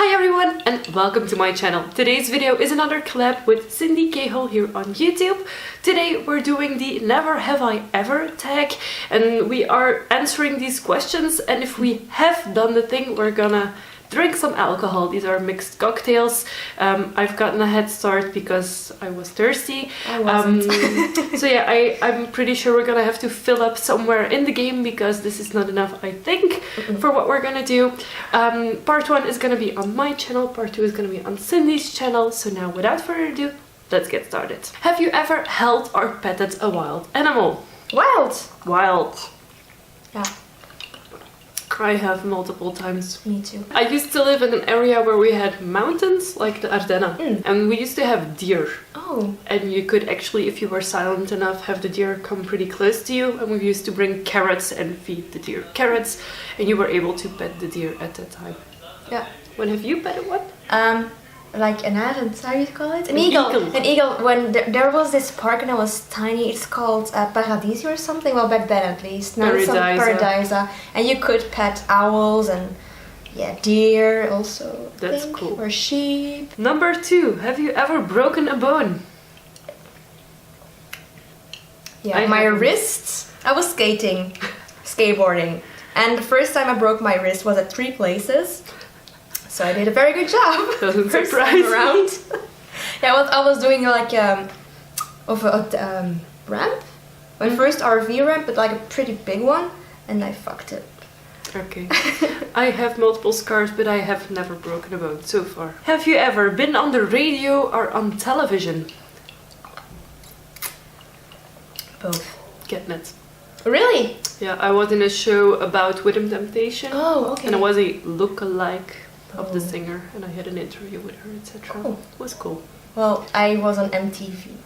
Hi everyone and welcome to my channel. Today's video is another collab with Cindy Cahill here on YouTube. Today we're doing the Never Have I Ever tag and we are answering these questions, and if we have done the thing we're gonna drink some alcohol. These are mixed cocktails. I've gotten a head start because I was thirsty. I wasn't. So yeah, I'm pretty sure we're gonna have to fill up somewhere in the game because this is not enough, I think, for what we're gonna do. Part 1 is gonna be on my channel, part 2 is gonna be on Cindy's channel. So now without further ado, let's get started. Have you ever held or petted a wild animal? Wild! Wild. Yeah. I have multiple times. Me too. I used to live in an area where we had mountains, like the Ardennen, and we used to have deer. Oh. And you could actually, if you were silent enough, have the deer come pretty close to you, and we used to bring carrots and feed the deer carrots, and you were able to pet the deer at that time. Yeah. When have you petted one? Like an ant, how do you call it? An eagle. An eagle. When there was this park and I was tiny, it's called Paradisi or something. Well, back then at least. Now it's Paradisa. And you could pet owls and deer also. That's cool. Or sheep. Number 2, have you ever broken a bone? Yeah, my wrists. I was skateboarding, and the first time I broke my wrist was at 3 places. So I did a very good job. Doesn't first surprise time around. Yeah, I was doing like a ramp, my first RV ramp, but like a pretty big one, and I fucked it. Okay. I have multiple scars, but I have never broken a bone so far. Have you ever been on the radio or on television? Both. Getting it. Really? Yeah, I was in a show about Rhythm Temptation. Oh, okay. And I was a look-alike of the singer, and I had an interview with her, etc. Cool. It was cool. Well, I was on MTV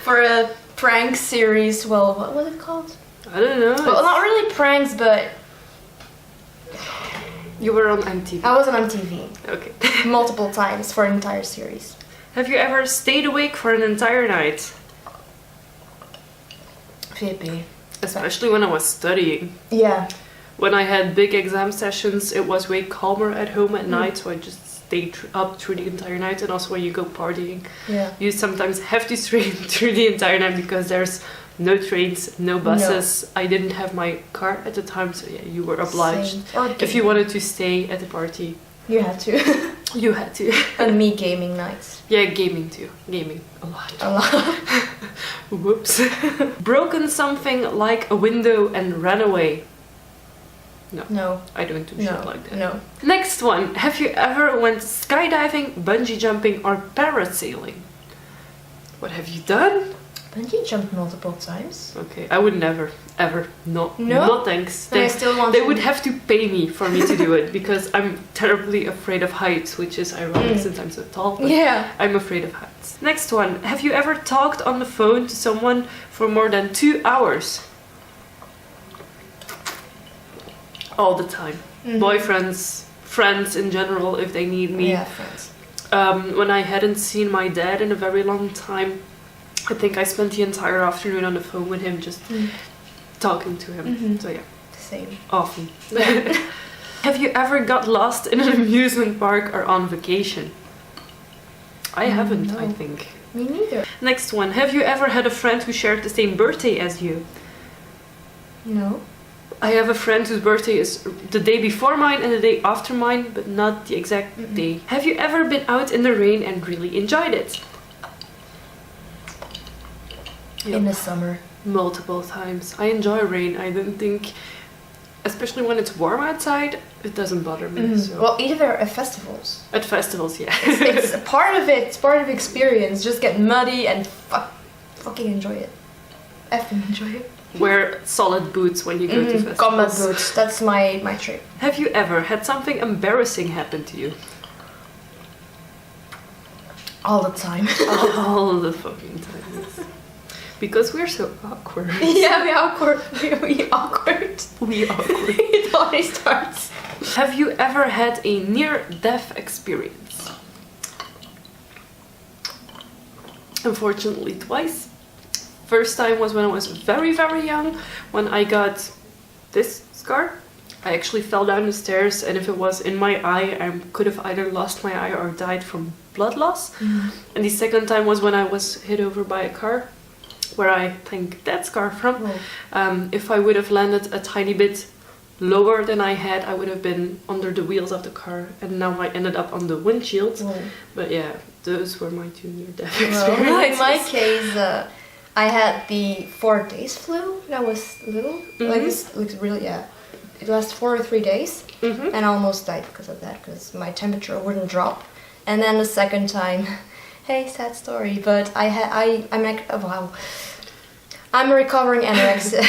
for a prank series. Well, what was it called? I don't know. Well, not really pranks, but You were on MTV. I was on MTV Okay. multiple times for an entire series. Have you ever stayed awake for an entire night? VP. Especially when I was studying. Yeah. When I had big exam sessions, it was way calmer at home at night, so I just stayed up through the entire night. And also when you go partying, you sometimes have to stay through the entire night because there's no trains, no buses. No. I didn't have my car at the time, so yeah, you were obliged. If you wanted to stay at the party, you had to. You had to. And me gaming nights. Yeah, gaming too. Gaming a lot. A lot. Whoops. Broken something like a window and ran away. No. No. I don't do shit like that. No. Next one. Have you ever went skydiving, bungee jumping or parasailing? What have you done? Bungee jumped multiple times. Okay, I would never, ever. No. No? No thanks. I still want They would have to pay me for me to do it because I'm terribly afraid of heights, which is ironic since I'm so tall. But yeah. I'm afraid of heights. Next one. Have you ever talked on the phone to someone for more than 2 hours? All the time. Boyfriends, friends in general, if they need me. Yeah, friends. When I hadn't seen my dad in a very long time, I think I spent the entire afternoon on the phone with him, just talking to him. So yeah. Same. Often. Have you ever got lost in an amusement park or on vacation? I haven't, no. I think. Me neither. Next one. Have you ever had a friend who shared the same birthday as you? No. I have a friend whose birthday is the day before mine and the day after mine, but not the exact day. Have you ever been out in the rain and really enjoyed it? Yep. In the summer. Multiple times. I enjoy rain. I don't think, especially when it's warm outside, it doesn't bother me. So. Well, either at festivals. At festivals, yeah. It's a part of it. It's part of the experience. Just get muddy and fucking enjoy it. Effing enjoy it. Wear solid boots when you go to festivals. Combat boots. That's my trick. Have you ever had something embarrassing happen to you? All the time. All the fucking times. Because we're so awkward. Yeah, we're awkward. We awkward. We awkward. It always starts. Have you ever had a near-death experience? Unfortunately, twice. First time was when I was very, very young, when I got this scar I actually fell down the stairs, and if it was in my eye, I could have either lost my eye or died from blood loss. And the second time was when I was hit over by a car, where I think that scar from. If I would have landed a tiny bit lower than I had, I would have been under the wheels of the car, and now I ended up on the windshield. But yeah, those were my 2 near-death experiences. In my case, I had the 4 days flu when I was little. Like this looks really, it lasted 4 or 3 days, and I almost died because of that, because my temperature wouldn't drop. And then the second time, hey, sad story, but I'm like, oh, wow. I'm a recovering anorexic.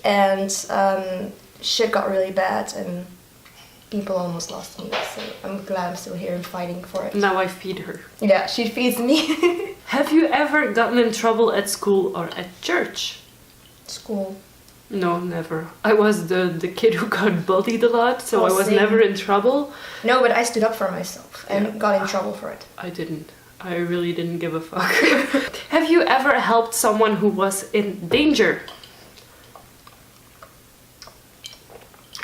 And shit got really bad, and people almost lost me. So I'm glad I'm still here and fighting for it. Now I feed her. Yeah, she feeds me. Have you ever gotten in trouble at school or at church? School. No, never. I was the kid who got bullied a lot, so I was never in trouble. No, but I stood up for myself and got in trouble for it. I didn't. I really didn't give a fuck. Have you ever helped someone who was in danger?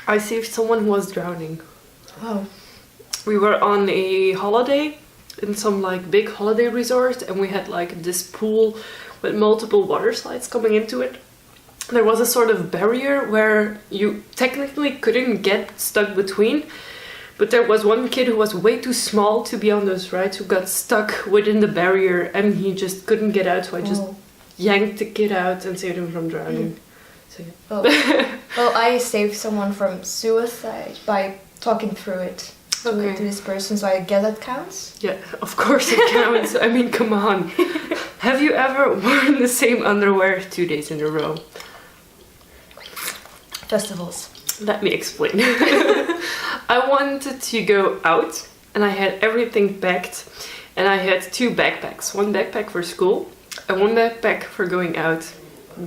I saved someone who was drowning. Wow. We were on a holiday in some like big holiday resort, and we had like this pool with multiple water slides coming into it. There was a sort of barrier where you technically couldn't get stuck between, but there was one kid who was way too small to be on those rides, who got stuck within the barrier, and he just couldn't get out, so I just yanked the kid out and saved him from drowning. So, yeah. Well, I saved someone from suicide by talking through it to this person, so I guess that counts? Yeah, of course it counts. I mean, come on. Have you ever worn the same underwear 2 days in a row? Festivals. Let me explain. I wanted to go out, and I had everything packed, and I had 2 backpacks. One backpack for school and one backpack for going out.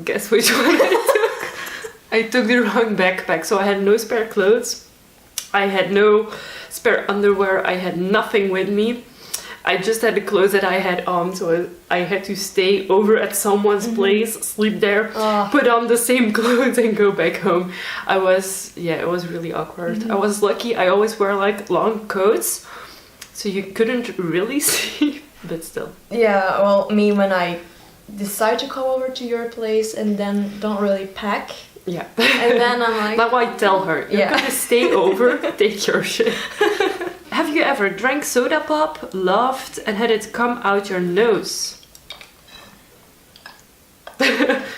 Guess which one I took? I took the wrong backpack, so I had no spare clothes. I had no spare underwear. I had nothing with me. I just had the clothes that I had on, so I had to stay over at someone's place, sleep there, put on the same clothes and go back home. It was really awkward. I was lucky. I always wear like long coats, so you couldn't really see, but still. Yeah, well, me, when I decide to come over to your place and then don't really pack. Yeah. And then I'm like... Now I tell her, you're gonna stay over, take your shit. Have you ever drank soda pop, laughed, and had it come out your nose?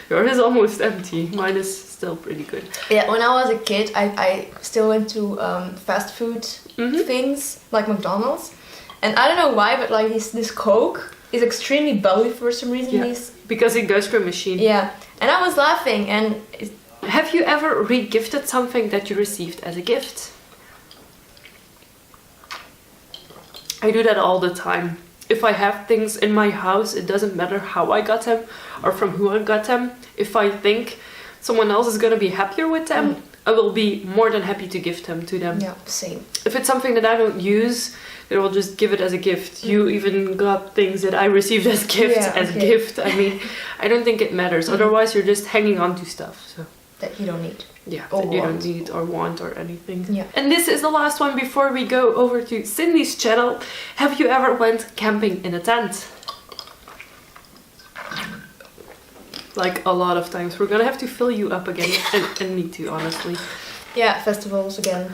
Yours is almost empty. Mine is still pretty good. Yeah, when I was a kid, I still went to fast food things, like McDonald's. And I don't know why, but like this Coke is extremely bubbly for some reason. Yeah, because it goes through a machine. Yeah, and I was laughing. And have you ever re-gifted something that you received as a gift? I do that all the time. If I have things in my house, it doesn't matter how I got them or from who I got them. If I think someone else is gonna be happier with them, I will be more than happy to gift them to them. Yeah, same. If it's something that I don't use, then I'll just give it as a gift. You even got things that I received as gifts a gift. I mean, I don't think it matters. Otherwise, you're just hanging on to stuff. So that you don't need. Yeah, that you don't need or want or anything. Yeah. And this is the last one before we go over to Cindy's channel. Have you ever went camping in a tent? Like a lot of times. We're gonna have to fill you up again, and me too, honestly. Yeah, festivals again.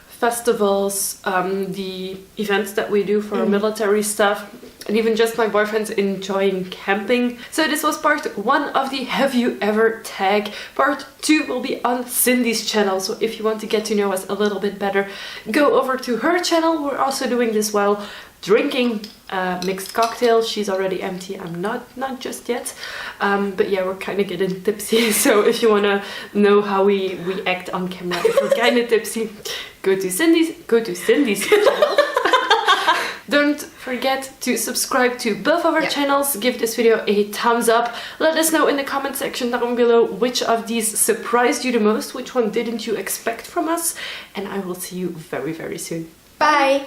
Festivals, the events that we do for military stuff, and even just my boyfriend's enjoying camping. So this was part 1 of the Have You Ever tag. Part 2 will be on Cindy's channel, so if you want to get to know us a little bit better, go over to her channel. We're also doing this while drinking mixed cocktails. She's already empty, I'm not just yet, but yeah, we're kind of getting tipsy. So if you want to know how we act on camera if we're kind of tipsy, go to Cindy's channel. Don't forget to subscribe to both of our channels. Give this video a thumbs up. Let us know in the comment section down below which of these surprised you the most, which one didn't you expect from us, and I will see you very, very soon. Bye!